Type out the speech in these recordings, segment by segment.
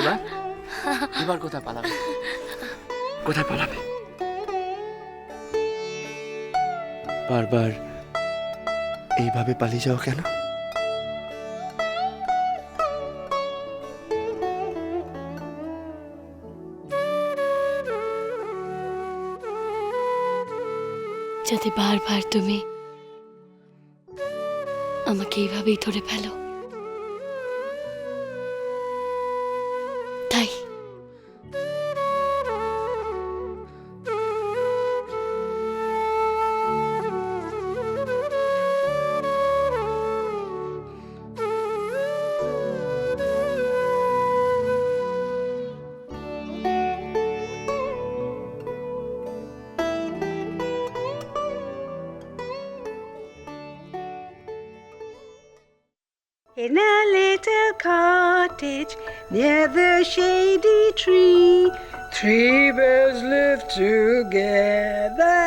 সোনা, এবার কোথায় পালাবে? কোথায় পালাবে? বারবার এইভাবে পালিয়ে যাও কেন? যাতে বারবার তুমি আমাকে এইভাবেই ধরে ফেলো, তাই। In a little cottage near the shady tree, three birds live together,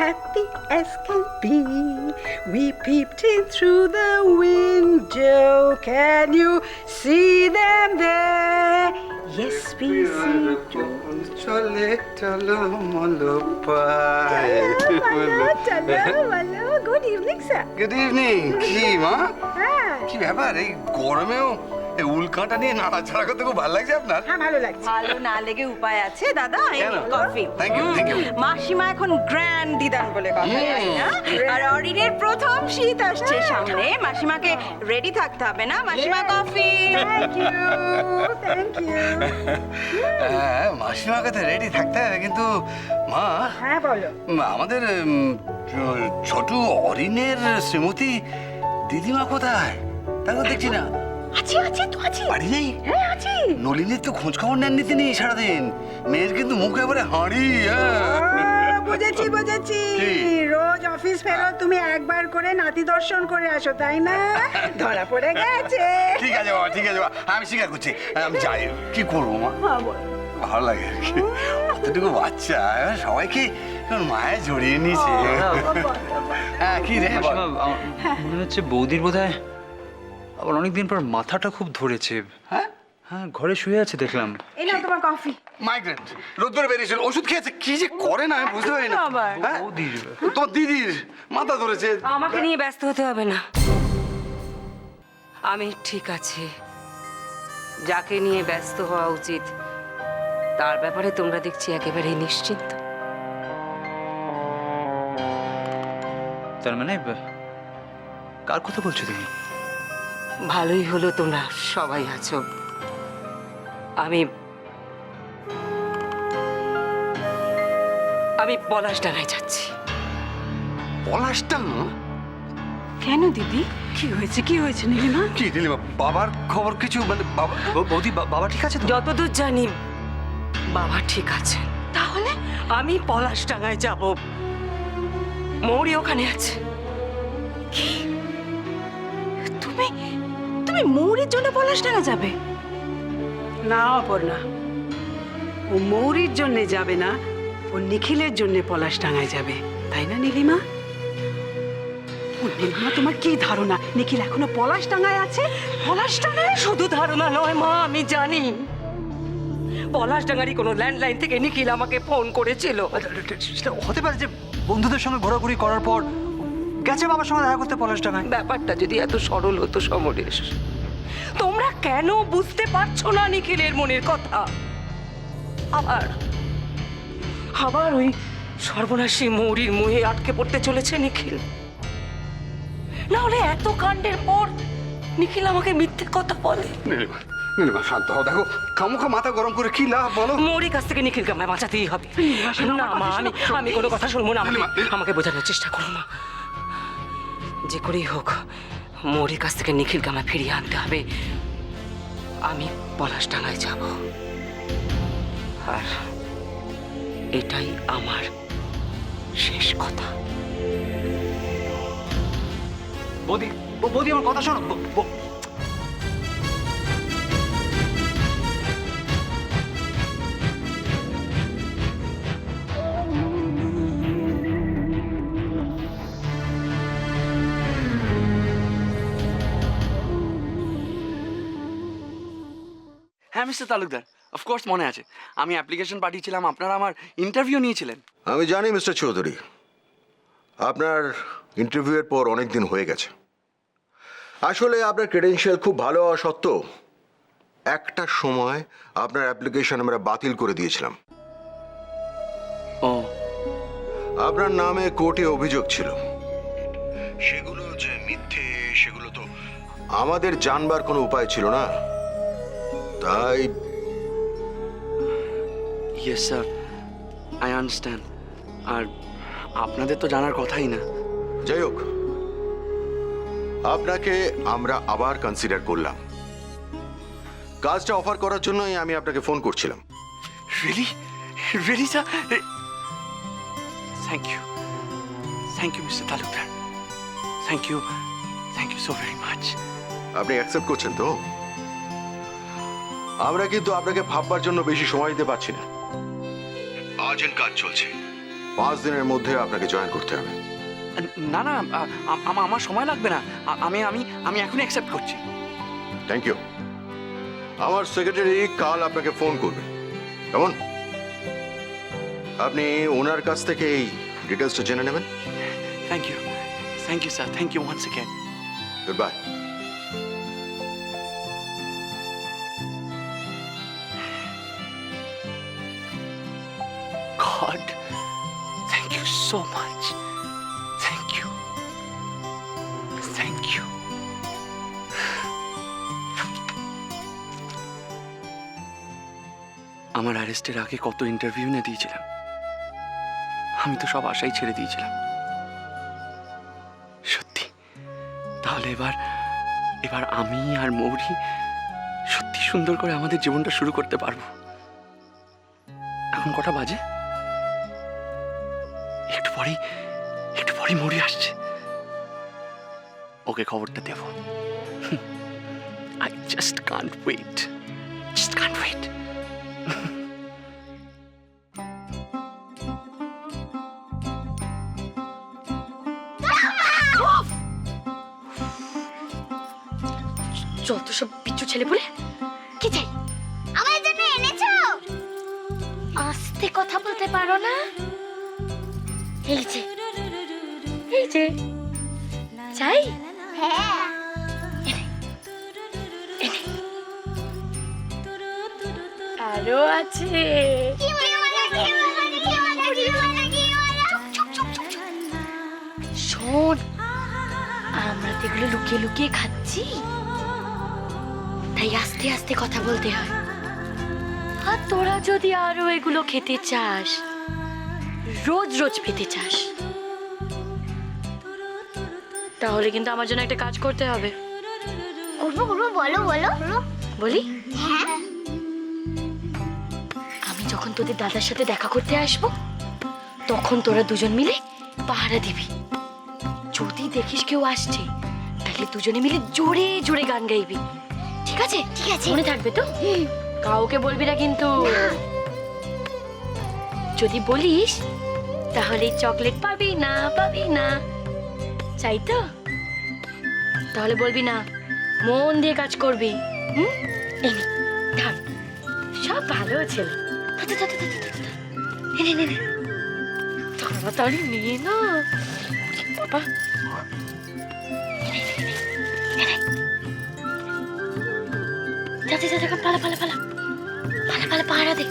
happy as can be. We peeped in through the window. Can you see them there? Yes, we see. চলে চলো মলো পায়। Hello. Good evening, sir. Good evening. কি মা, হ্যাঁ, কি ব্যাপার এই গরমেও এই উল্কাটা নিয়ে নাড়াচাড়া করতে খুব ভালো লাগছে আপনার? হ্যাঁ, ভালো লাগছে। ভালো না লেগে উপায় আছে দাদা, এই কেন? Coffee. Thank you thank you. মাসিমা এখন গ্র্যান্ড দিদান বলে কথা জানি না, আর অরিনের প্রথম শীত আসছে সামনে, মাসিমাকে রেডি থাকতে হবে না? মাসিমা কফি। Thank you. হ্যাঁ, মাসিমার কাছে রেডি থাকতে হবে, কিন্তু মা হ্যাঁ, বলো। আমাদের ছোট অরিনের শ্রীমতী দিদিমা কোথায়? তাকে দেখছি না। আছে। বাড়ি নেই? হ্যাঁ, আছে। নলিনীর তো খোঁজ খবর নেননি তিনি সারাদিন। মেয়ের কিন্তু মুখ এবারে হাঁড়ি। বুঝেছি। কি? রোজ অফিস ফেরো তুমি একবার করে নাতি দর্শন করে আসো, তাই না? ধরা পড়ে গেছে। ঠিক আছে বাবা, ঠিক আছে বাবা, আমি স্বীকার করছি। আমি যাই, কি করবো মা, ভালো লাগে আর কি। অতটুকু বাচ্চা সবাইকে কেমন মায়ে জড়িয়ে নিয়েছে। হ্যাঁ, কি রে বল। মাসিমা, মনে হচ্ছে বৌদির বোধহয় আবার অনেকদিন পর মাথাটা খুব ধরেছে। হ্যাঁ, হ্যাঁ, ঘরে শুয়ে আছে দেখলাম। এই নাও তোমার কফি। মাইগ্রেন, রোদ্দুরে বেরিয়েছিল, ওষুধ খেয়েছে, কি যে করে না আমি বুঝতে পারি না। আবার? হ্যাঁ? বৌদির তোমার দিদির মাথা ধরেছে। আমাকে নিয়ে ব্যস্ত হতে হবে না, আমি ঠিক আছি। যাকে নিয়ে ব্যস্ত হওয়া উচিত তার ব্যাপারে তোমরা দেখছি একেবারেই নিশ্চিন্ত। তার মানে কার কথা বলছো তুমি? ভালোই হলো তোমরা সবাই আছো। আমি পলাশডাঙ্গায় যাচ্ছি। পলাশটা? কেন দিদি, কি হয়েছে নীলিমা? কি নীলিমা, বাবার খবর কিছু? মানে বাবা, বৌদি বাবা ঠিক আছে তো? যতদূর জানি বাবা ঠিক আছে। তাহলে আমি পলাশডাঙ্গায় যাব, মৌরি ওখানে আছে। তুমি মৌরির জন্য পলাশডাঙ্গা যাবে? না অপর্ণা, ও মৌরির জন্য যাবে না, ও নিখিলের জন্য পলাশডাঙ্গায় যাবে, তাই না নীলিমা? ও নীলিমা, তোমার কি ধারণা নিখিল এখনো পলাশডাঙ্গায় আছে? পলাশডাঙ্গায়? শুধু ধারণা নয় মা, আমি জানি পলাশডাঙ্গারই কোনো ল্যান্ডলাইন থেকে নিখিল আমাকে ফোন করেছিল। সেটা হতে পারে যে বন্ধুদের সঙ্গে ঘোরাঘুরি করার পর গেছে বাবার সঙ্গে দেখা করতে পলাশডাঙ্গায়। ব্যাপারটা যদি এত সরল হতো সমরেশ, তোমরা কেন বুঝতে পারছো না নিখিলের মনের কথা? আবার ওই সর্বনাশী মৌরির মুহে আটকে পড়তে চলেছে নিখিল। না হলে এত কাণ্ডের পর নিখিল আমাকে মিথ্যে কথা বলে। নীলিমা, নীলিমা শান্ত হও, দেখো খামোখা মাথা গরম করে কি লাভ বলো? মৌরির কাছ থেকে নিখিলকে আমায় বাঁচাতেই হবে। না মা, আমি কোনো কথা শুনবো না। আমাকে বোঝানোর চেষ্টা করো না। যে করেই হোক মৌরির কাছ থেকে নিখিলকে আমায় ফিরিয়ে আনতে হবে। আমি পলাশডাঙ্গায় যাব, আর এটাই আমার শেষ কথা। বৌদি আমার কথা শোনো। হ্যাঁ মিস্টার তালুকদার, অফকোর্স মনে আছে। আমি অ্যাপ্লিকেশন পাঠিয়েছিলাম, আপনারা আমার ইন্টারভিউ নিয়েছিলেন। আমি জানি মিস্টার চৌধুরী, আপনার ইন্টারভিউয়ের পর অনেক দিন হয়ে গেছে। আসলে আপনার ক্রেডেনশিয়াল খুব ভালো হওয়া সত্ত্বেও একটা সময় আপনার অ্যাপ্লিকেশন আমরা বাতিল করে দিয়েছিলাম। ও, আপনার নামে কোর্টে অভিযোগ ছিল, সেগুলো যে মিথ্যে সেগুলো তো আমাদের জানবার কোনো উপায় ছিল না, তাই ইয়েস স্যার, আই আন্ডারস্ট্যান্ড। আর আপনাদের তো জানার কথাই না। যাই হোক, আপনাকে আমরা আবার কনসিডার করলাম। কাজটা অফার করার জন্যই আমি আপনাকে ফোন করছিলাম। Really really sir, thank you mister Talukdar, thank you so very much. আপনি অ্যাকসেপ্ট করছেন তো? আমরা কিন্তু আপনাকে ভাববার জন্য বেশি সময় দিতে পারছি না। আর্জেন্ট কাজ চলছে, 5 দিনের মধ্যে আপনাকে জয়েন করতে হবে। না না, আমার সময় লাগবে না। আমি এখনই অ্যাকসেপ্ট করছি। Thank you. আমার সেক্রেটারি কাল আপনাকে ফোন করবে, কেমন? আপনি ওনার কাছ থেকে এই ডিটেলসটা জেনে নেবেন। Thank you sir, thank you once again. Good bye. God, thank you so much. Thank you. আমার অ্যারেস্টের আগে কত ইন্টারভিউ নিয়ে দিয়েছিলাম, আমি তো সব আশাই ছেড়ে দিয়েছিলাম। সত্যি, তাহলে এবার আমি আর মৌরি সত্যি সুন্দর করে আমাদের জীবনটা শুরু করতে পারবো। এখন কটা বাজে? একটু পরেই মৌরি আসছে, ওকে খবরটা দেব। I just can't wait. যত সব বিচ্ছু ছেলে বলে। কি চাই? আমার জন্য এনেছো? আস্তে কথা বলতে পারো না? এই যে চাই? হ্যাঁ। আরো আছে। কি শোন, আমরা তো এগুলো লুকিয়ে লুকিয়ে খাচ্ছি, তাই আস্তে আস্তে কথা বলতে হয়। আর তোরা যদি আরো এগুলো খেতে চাস, রোজ পেতে চাস, তাহলে কিন্তু আমার জন্য একটা কাজ করতে হবে। করবো, বলো। বলি? হ্যাঁ। আমি যখন তোদের দাদার সাথে দেখা করতে আসবো, তখন তোরা দুজন মিলে পাহারা দিবি। যদি দেখিস কেউ আসছে, তাহলে দুজনে মিলে জোরে জোরে গান গাইবি। ঠিক আছে? ঠিক আছে। মনে থাকবে তো? কাউকে বলবি না কিন্তু। যদি বলিস, তাহলে চকলেট পাবি না। চাই তো? তাহলে বলবি না, মন দিয়ে কাজ করবি। এই নে, ধর। সব ভালো ছেলে। নে। তাড়াতাড়ি নিয়ে না বাবা। যাতে পালা পাহারা দে।